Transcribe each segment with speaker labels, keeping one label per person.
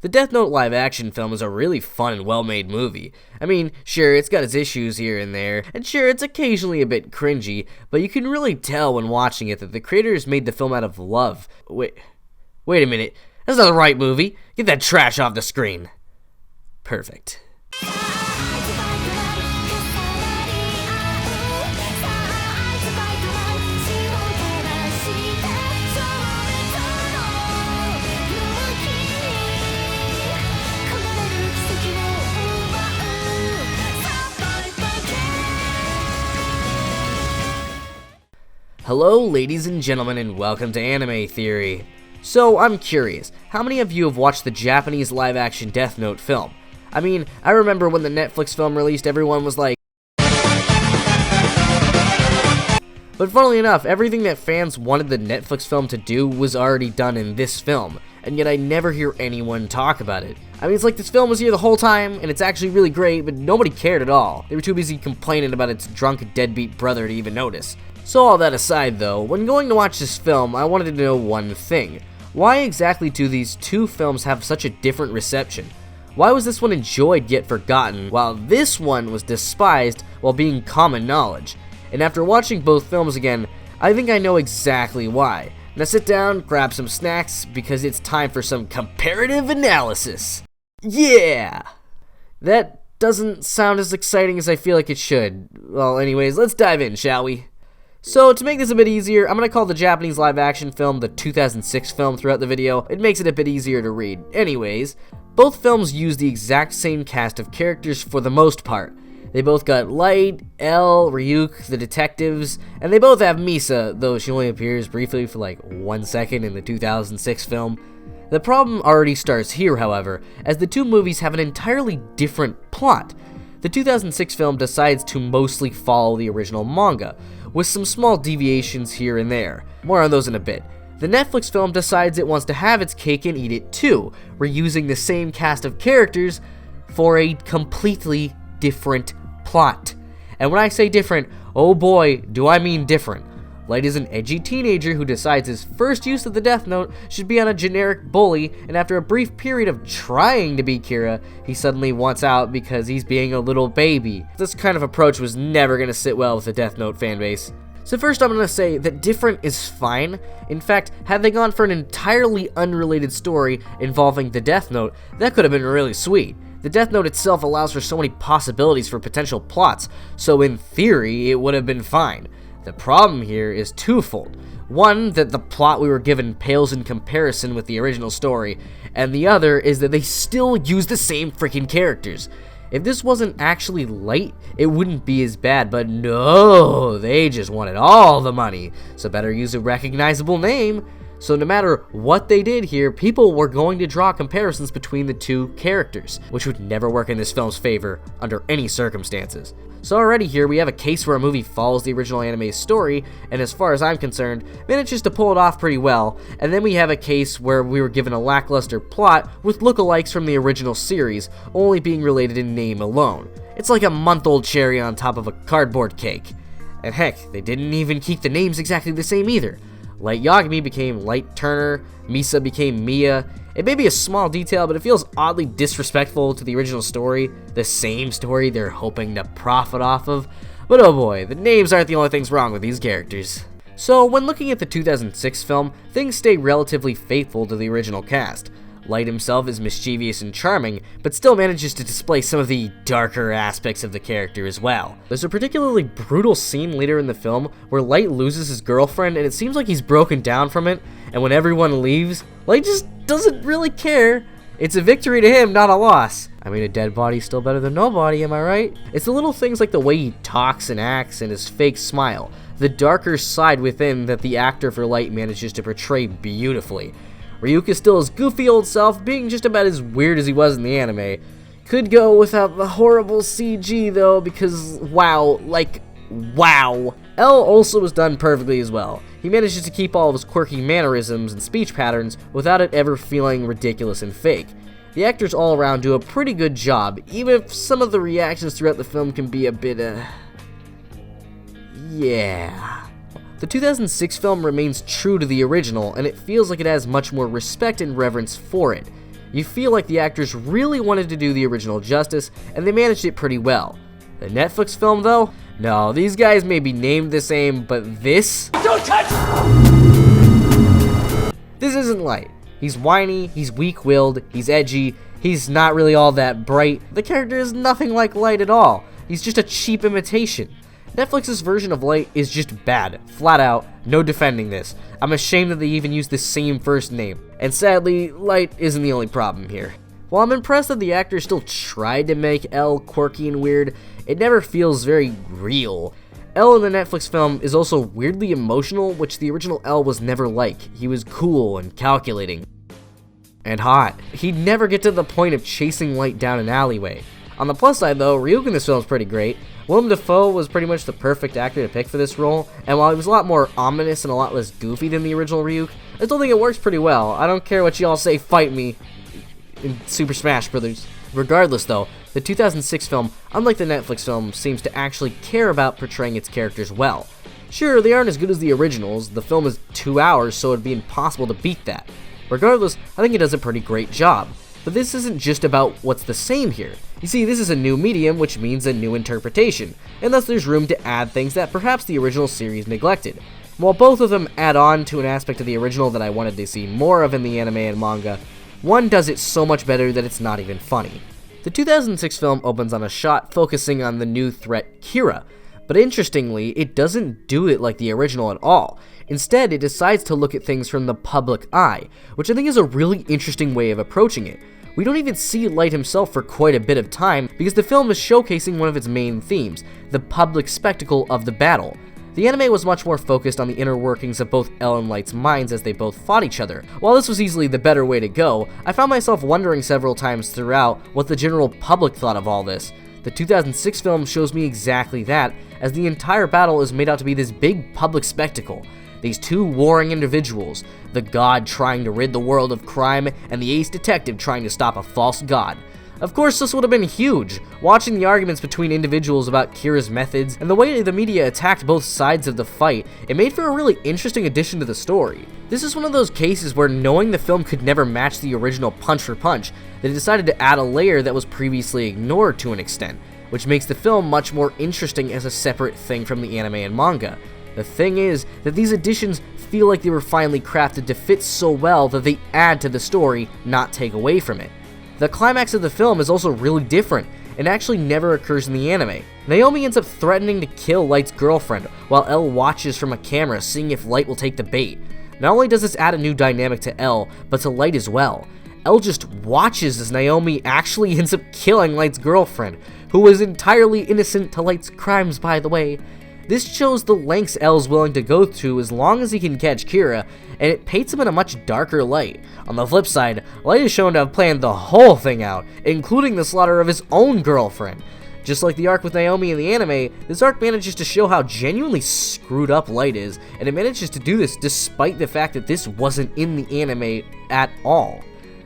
Speaker 1: The Death Note live-action film is a really fun and well-made movie. I mean, sure, it's got its issues here and there, and sure, it's occasionally a bit cringy, but you can really tell when watching it that the creators made the film out of love. Wait a minute. That's not the right movie. Get that trash off the screen. Perfect. Hello, ladies and gentlemen, and welcome to Anime Theory. So, I'm curious, how many of you have watched the Japanese live-action Death Note film? I mean, I remember when the Netflix film released, everyone was like... But funnily enough, everything that fans wanted the Netflix film to do was already done in this film, and yet I never hear anyone talk about it. I mean, it's like this film was here the whole time, and it's actually really great, but nobody cared at all. They were too busy complaining about its drunk, deadbeat brother to even notice. So all that aside though, when going to watch this film, I wanted to know one thing. Why exactly do these two films have such a different reception? Why was this one enjoyed yet forgotten, while this one was despised while being common knowledge? And after watching both films again, I think I know exactly why. Now sit down, grab some snacks, because it's time for some comparative analysis. Yeah! That doesn't sound as exciting as I feel like it should. Well, anyways, let's dive in, shall we? So, to make this a bit easier, I'm going to call the Japanese live-action film the 2006 film throughout the video. It makes it a bit easier to read. Anyways, both films use the exact same cast of characters for the most part. They both got Light, L, Ryuk, the detectives, and they both have Misa, though she only appears briefly for like 1 second in the 2006 film. The problem already starts here, however, as the two movies have an entirely different plot. The 2006 film decides to mostly follow the original manga, with some small deviations here and there. More on those in a bit. The Netflix film decides it wants to have its cake and eat it too, reusing the same cast of characters for a completely different plot. And when I say different, oh boy, do I mean different. Light is an edgy teenager who decides his first use of the Death Note should be on a generic bully, and after a brief period of trying to be Kira, he suddenly wants out because he's being a little baby. This kind of approach was never going to sit well with the Death Note fanbase. So first I'm going to say that different is fine. In fact, had they gone for an entirely unrelated story involving the Death Note, that could have been really sweet. The Death Note itself allows for so many possibilities for potential plots, so in theory it would have been fine. The problem here is twofold. One, that the plot we were given pales in comparison with the original story, and the other is that they still use the same freaking characters. If this wasn't actually Light, it wouldn't be as bad, but no, they just wanted all the money, so better use a recognizable name. So no matter what they did here, people were going to draw comparisons between the two characters, which would never work in this film's favor under any circumstances. So already here we have a case where a movie follows the original anime's story, and as far as I'm concerned, manages to pull it off pretty well, and then we have a case where we were given a lackluster plot with lookalikes from the original series, only being related in name alone. It's like a month-old cherry on top of a cardboard cake. And heck, they didn't even keep the names exactly the same either. Light Yagami became Light Turner, Misa became Mia. It may be a small detail, but it feels oddly disrespectful to the original story, the same story they're hoping to profit off of. But oh boy, the names aren't the only things wrong with these characters. So when looking at the 2006 film, things stay relatively faithful to the original cast. Light himself is mischievous and charming, but still manages to display some of the darker aspects of the character as well. There's a particularly brutal scene later in the film where Light loses his girlfriend and it seems like he's broken down from it, and when everyone leaves, Light just doesn't really care. It's a victory to him, not a loss. I mean, a dead body's still better than nobody, am I right? It's the little things like the way he talks and acts and his fake smile, the darker side within that the actor for Light manages to portray beautifully. Ryuk is still his goofy old self, being just about as weird as he was in the anime. Could go without the horrible CG though, because wow, like wow. L also was done perfectly as well. He manages to keep all of his quirky mannerisms and speech patterns without it ever feeling ridiculous and fake. The actors all around do a pretty good job, even if some of the reactions throughout the film can be a bit, yeah. The 2006 film remains true to the original, and it feels like it has much more respect and reverence for it. You feel like the actors really wanted to do the original justice, and they managed it pretty well. The Netflix film, though? No, these guys may be named the same, but this? Don't touch! This isn't Light. He's whiny, he's weak-willed, he's edgy, he's not really all that bright. The character is nothing like Light at all. He's just a cheap imitation. Netflix's version of Light is just bad, flat out, no defending this. I'm ashamed that they even used the same first name. And sadly, Light isn't the only problem here. While I'm impressed that the actor still tried to make Elle quirky and weird, it never feels very real. Elle in the Netflix film is also weirdly emotional, which the original Elle was never like. He was cool and calculating. And hot. He'd never get to the point of chasing Light down an alleyway. On the plus side though, Ryuk in this film is pretty great. Willem Dafoe was pretty much the perfect actor to pick for this role, and while he was a lot more ominous and a lot less goofy than the original Ryuk, I still think it works pretty well. I don't care what y'all say, fight me in Super Smash Bros. Regardless though, the 2006 film, unlike the Netflix film, seems to actually care about portraying its characters well. Sure, they aren't as good as the originals, the film is 2 hours, so it'd be impossible to beat that. Regardless, I think it does a pretty great job. But this isn't just about what's the same here. You see, this is a new medium, which means a new interpretation, and thus there's room to add things that perhaps the original series neglected. While both of them add on to an aspect of the original that I wanted to see more of in the anime and manga, one does it so much better that it's not even funny. The 2006 film opens on a shot focusing on the new threat, Kira, but interestingly, it doesn't do it like the original at all. Instead, it decides to look at things from the public eye, which I think is a really interesting way of approaching it. We don't even see Light himself for quite a bit of time because the film is showcasing one of its main themes, the public spectacle of the battle. The anime was much more focused on the inner workings of both Elle and Light's minds as they both fought each other. While this was easily the better way to go, I found myself wondering several times throughout what the general public thought of all this. The 2006 film shows me exactly that, as the entire battle is made out to be this big public spectacle. These two warring individuals, the god trying to rid the world of crime and the ace detective trying to stop a false god. Of course, this would have been huge. Watching the arguments between individuals about Kira's methods and the way the media attacked both sides of the fight, it made for a really interesting addition to the story. This is one of those cases where knowing the film could never match the original punch for punch, they decided to add a layer that was previously ignored to an extent, which makes the film much more interesting as a separate thing from the anime and manga. The thing is that these additions feel like they were finally crafted to fit so well that they add to the story, not take away from it. The climax of the film is also really different, and actually never occurs in the anime. Naomi ends up threatening to kill Light's girlfriend, while Elle watches from a camera seeing if Light will take the bait. Not only does this add a new dynamic to Elle, but to Light as well. Elle just watches as Naomi actually ends up killing Light's girlfriend, who was entirely innocent to Light's crimes, by the way. This shows the lengths Elle's willing to go to as long as he can catch Kira, and it paints him in a much darker light. On the flip side, Light is shown to have planned the whole thing out, including the slaughter of his own girlfriend. Just like the arc with Naomi in the anime, this arc manages to show how genuinely screwed up Light is, and it manages to do this despite the fact that this wasn't in the anime at all.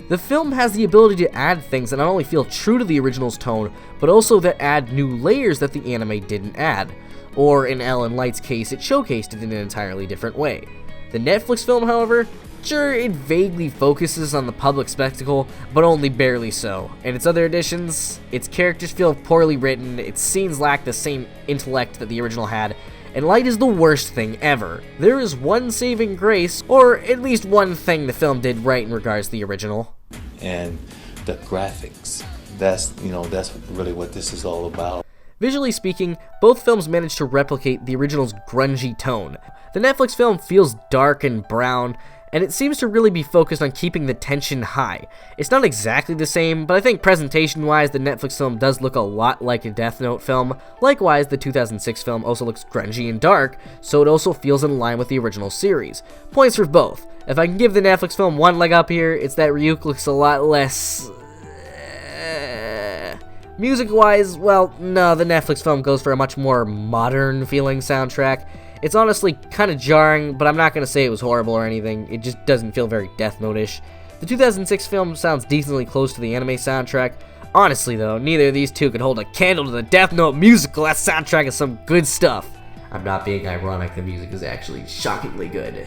Speaker 1: The film has the ability to add things that not only feel true to the original's tone, but also that add new layers that the anime didn't add. Or in Elle and Light's case, it showcased it in an entirely different way. The Netflix film, however, sure, it vaguely focuses on the public spectacle, but only barely so. And its other additions, its characters feel poorly written, its scenes lack the same intellect that the original had, and Light is the worst thing ever. There is one saving grace, or at least one thing the film did right in regards to the original.
Speaker 2: And the graphics, that's really what this is all about.
Speaker 1: Visually speaking, both films managed to replicate the original's grungy tone. The Netflix film feels dark and brown, and it seems to really be focused on keeping the tension high. It's not exactly the same, but I think presentation-wise, the Netflix film does look a lot like a Death Note film. Likewise, the 2006 film also looks grungy and dark, so it also feels in line with the original series. Points for both. If I can give the Netflix film one leg up here, it's that Ryuk looks a lot less... Music-wise, well, no, the Netflix film goes for a much more modern-feeling soundtrack. It's honestly kind of jarring, but I'm not going to say it was horrible or anything. It just doesn't feel very Death Note-ish. The 2006 film sounds decently close to the anime soundtrack. Honestly, though, neither of these two could hold a candle to the Death Note musical. That soundtrack is some good stuff. I'm not being ironic, the music is actually shockingly good.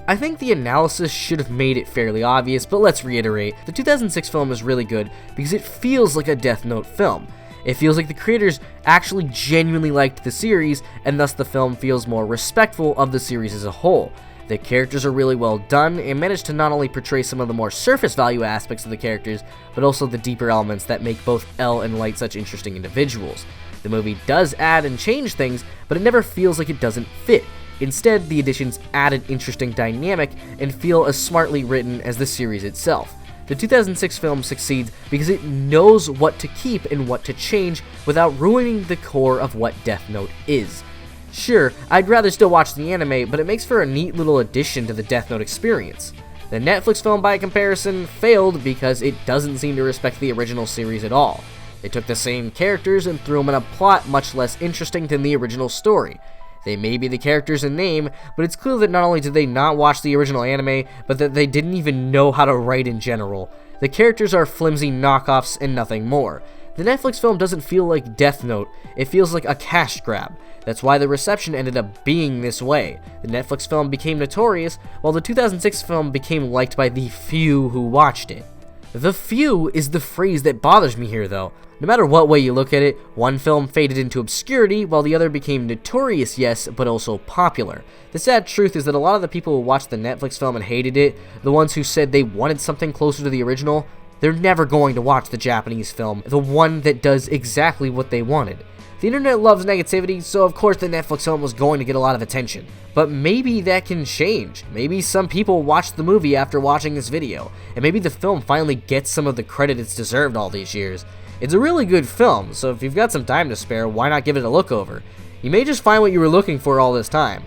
Speaker 1: I think the analysis should have made it fairly obvious, but let's reiterate, the 2006 film is really good because it feels like a Death Note film. It feels like the creators actually genuinely liked the series, and thus the film feels more respectful of the series as a whole. The characters are really well done and manage to not only portray some of the more surface value aspects of the characters, but also the deeper elements that make both L and Light such interesting individuals. The movie does add and change things, but it never feels like it doesn't fit. Instead, the additions add an interesting dynamic and feel as smartly written as the series itself. The 2006 film succeeds because it knows what to keep and what to change without ruining the core of what Death Note is. Sure, I'd rather still watch the anime, but it makes for a neat little addition to the Death Note experience. The Netflix film, by comparison, failed because it doesn't seem to respect the original series at all. They took the same characters and threw them in a plot much less interesting than the original story. They may be the characters in name, but it's clear that not only did they not watch the original anime, but that they didn't even know how to write in general. The characters are flimsy knockoffs and nothing more. The Netflix film doesn't feel like Death Note, it feels like a cash grab. That's why the reception ended up being this way. The Netflix film became notorious, while the 2006 film became liked by the few who watched it. The few is the phrase that bothers me here though. No matter what way you look at it, one film faded into obscurity while the other became notorious, yes, but also popular. The sad truth is that a lot of the people who watched the Netflix film and hated it, the ones who said they wanted something closer to the original, they're never going to watch the Japanese film, the one that does exactly what they wanted. The internet loves negativity, so of course the Netflix film was going to get a lot of attention. But maybe that can change. Maybe some people watched the movie after watching this video, and maybe the film finally gets some of the credit it's deserved all these years. It's a really good film, so if you've got some time to spare, why not give it a look over? You may just find what you were looking for all this time.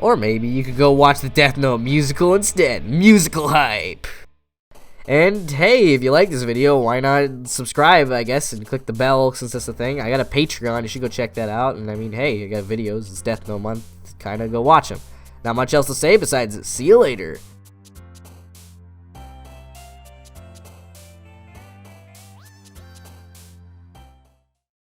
Speaker 1: Or maybe you could go watch the Death Note musical instead. Musical hype! And hey, if you like this video, why not subscribe, I guess, and click the bell since that's the thing. I got a Patreon, you should go check that out. And I mean, hey, I got videos, it's Death Note month, kinda go watch them. Not much else to say besides see you later.